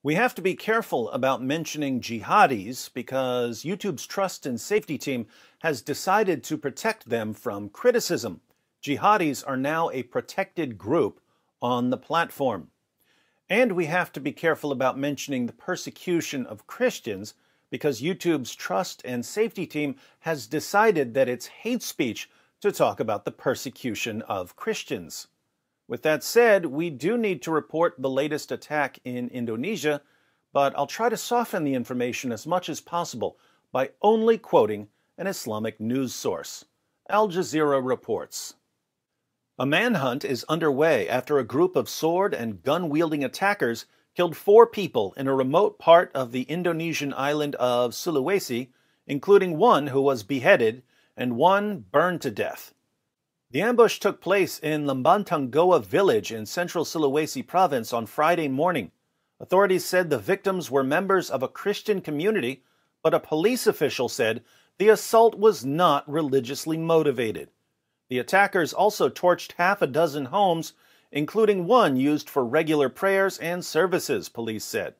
We have to be careful about mentioning jihadis because YouTube's trust and safety team has decided to protect them from criticism. Jihadis are now a protected group on the platform. And we have to be careful about mentioning the persecution of Christians because YouTube's trust and safety team has decided that it's hate speech to talk about the persecution of Christians. With that said, we do need to report the latest attack in Indonesia, but I'll try to soften the information as much as possible by only quoting an Islamic news source. Al Jazeera reports. A manhunt is underway after a group of sword and gun-wielding attackers killed 4 people in a remote part of the Indonesian island of Sulawesi, including one who was beheaded and one burned to death. The ambush took place in Lembantongoa village in Central Sulawesi province on Friday morning. Authorities said the victims were members of a Christian community, but a police official said the assault was not religiously motivated. The attackers also torched half a dozen homes, including one used for regular prayers and services, police said.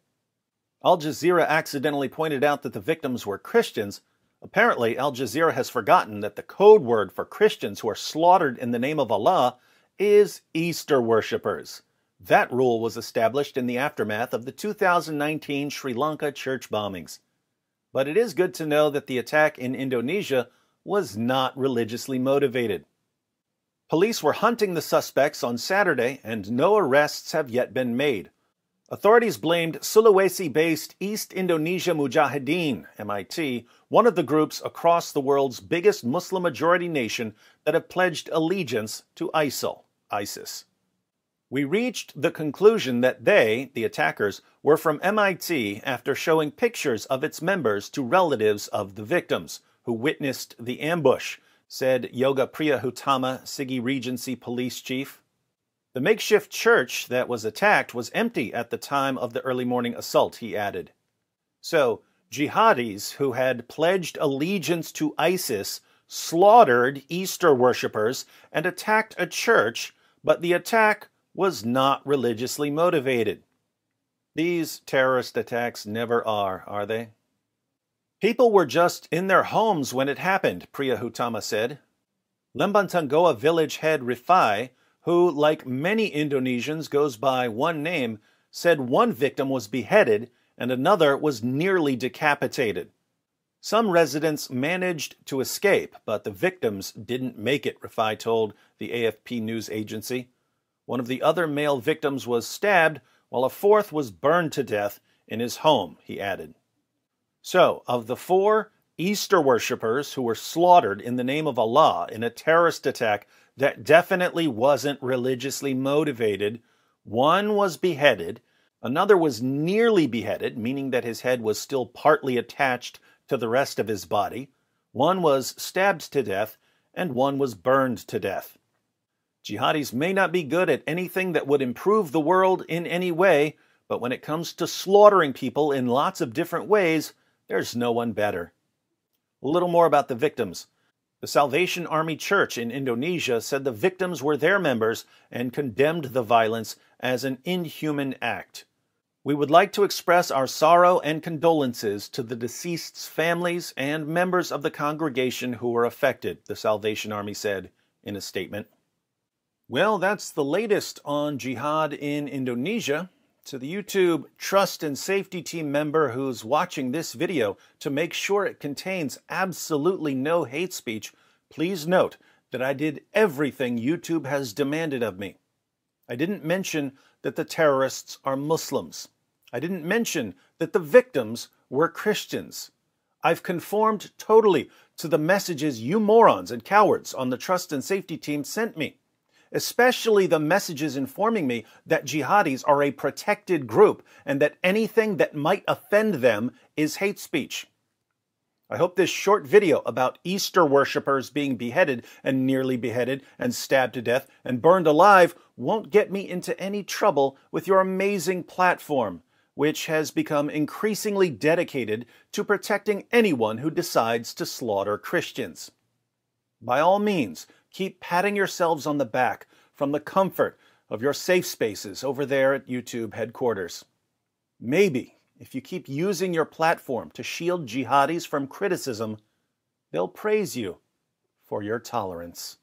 Al Jazeera accidentally pointed out that the victims were Christians. Apparently, Al Jazeera has forgotten that the code word for Christians who are slaughtered in the name of Allah is Easter worshippers. That rule was established in the aftermath of the 2019 Sri Lanka church bombings. But it is good to know that the attack in Indonesia was not religiously motivated. Police were hunting the suspects on Saturday, and no arrests have yet been made. Authorities blamed Sulawesi-based East Indonesia Mujahideen, MIT, one of the groups across the world's biggest Muslim-majority nation that have pledged allegiance to ISIS. We reached the conclusion that they, the attackers, were from MIT after showing pictures of its members to relatives of the victims who witnessed the ambush, said Yoga Priyahutama, Sigi Regency police chief. The makeshift church that was attacked was empty at the time of the early morning assault, he added. So, jihadis who had pledged allegiance to ISIS slaughtered Easter worshippers and attacked a church, but the attack was not religiously motivated. These terrorist attacks never are they? People were just in their homes when it happened, Priyahutama said. Lembantongoa village head Rifai, who, like many Indonesians, goes by one name, said one victim was beheaded and another was nearly decapitated. Some residents managed to escape, but the victims didn't make it, Rifai told the AFP news agency. One of the other male victims was stabbed, while a 4th was burned to death in his home, he added. So, of the 4 Easter worshippers who were slaughtered in the name of Allah in a terrorist attack that definitely wasn't religiously motivated, one was beheaded, another was nearly beheaded, meaning that his head was still partly attached to the rest of his body, one was stabbed to death, and one was burned to death. Jihadis may not be good at anything that would improve the world in any way, but when it comes to slaughtering people in lots of different ways, there's no one better. A little more about the victims. The Salvation Army Church in Indonesia said the victims were their members and condemned the violence as an inhuman act. We would like to express our sorrow and condolences to the deceased's families and members of the congregation who were affected, the Salvation Army said in a statement. Well, that's the latest on jihad in Indonesia. To the YouTube trust and safety team member who's watching this video, to make sure it contains absolutely no hate speech, please note that I did everything YouTube has demanded of me. I didn't mention that the terrorists are Muslims. I didn't mention that the victims were Christians. I've conformed totally to the messages you morons and cowards on the trust and safety team sent me, especially the messages informing me that jihadis are a protected group and that anything that might offend them is hate speech. I hope this short video about Easter worshippers being beheaded and nearly beheaded and stabbed to death and burned alive won't get me into any trouble with your amazing platform, which has become increasingly dedicated to protecting anyone who decides to slaughter Christians. By all means, keep patting yourselves on the back from the comfort of your safe spaces over there at YouTube headquarters. Maybe if you keep using your platform to shield jihadis from criticism, they'll praise you for your tolerance.